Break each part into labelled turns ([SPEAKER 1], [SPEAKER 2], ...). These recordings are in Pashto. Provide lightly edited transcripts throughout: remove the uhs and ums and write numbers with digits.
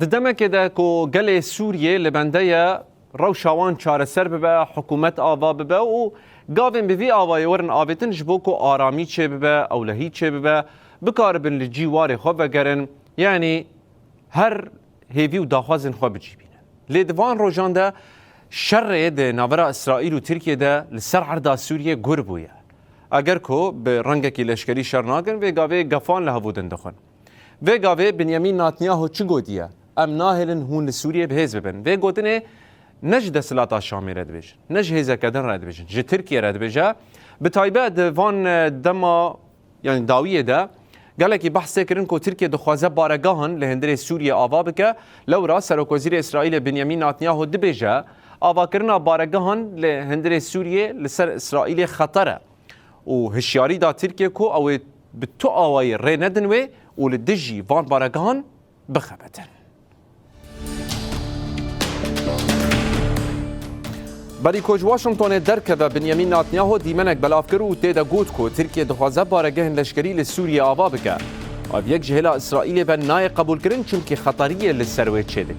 [SPEAKER 1] دمکه ده کو گل سوریه لبنده روشاوان چارەسەر ببه حکومت آوا ببه و گاوین بوی آوای ورن آویتن جبو کو آرامی چه ببه اولهی چه ببه بکار بن لجیوار خواه بگرن یعنی هر هیوی و داخوازن خواه بجیبینن لیدوان روژان ده شر ده ناورا اسرائیل و ترکیه ده لسر عرض سوریه گر بویه اگر کو به رنگکی لشکری شر ناگن و گاوه گفان لهبودن دخون و گاوه بنیامین نتانیاهو چی گودیه ام ناهلن هون سوریه بهز ببن و گودنه نج دسلات شامی رد بيجن نج هيزا كدن رد بيجن جي تركيا رد بيجا بتايبه دفان دما يعني داويه ده قال لك بحث كرن كو تركيا دخوازه بارگاهن لهندري سوريا آوا بك لو را سرک وزیر اسرائيل بنيامين نتانياهو دبيجا آوا کرنا بارگاهن لهندري سوريا لسر اسرائيل خطره وهشياري دا تركيا كو او بتو آواي ري ندنوي ولدجي فان بارگاهن بخبتن بری کج واشنگتن درکه بنیامین نتانیاهو دیمنک بلاف کرد و تیدا گوت کو ترکیه دخوازه بارگهن لشکری لسوریه آوا بکه و یک جهلا اسرائیل به نای قبول کردن چونکه خطریه لسروی چه دکه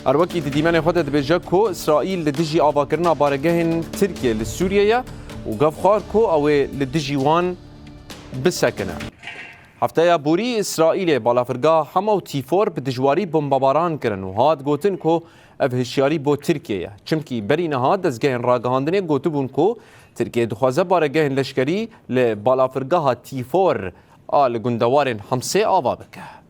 [SPEAKER 1] اروکی دیمن خود دبیجه کو اسرائیل لدجی آوا کردن بارگهن ترکیه لسوریه و گفخار کو او لدجی وان بسکنه هفته بوری اسرائیل بالافرگاه همه و تیفور به دجواری بمباران کردن و هاد گوتن کو اف هشیاری بو ترکیه چمکی بری نهاد دزگهن راگهاندنه گوتو بون کو ترکیه دخوازه بارگهن لشکری لبالافرگاه تیفور آل گندوارن همسه آوا بکه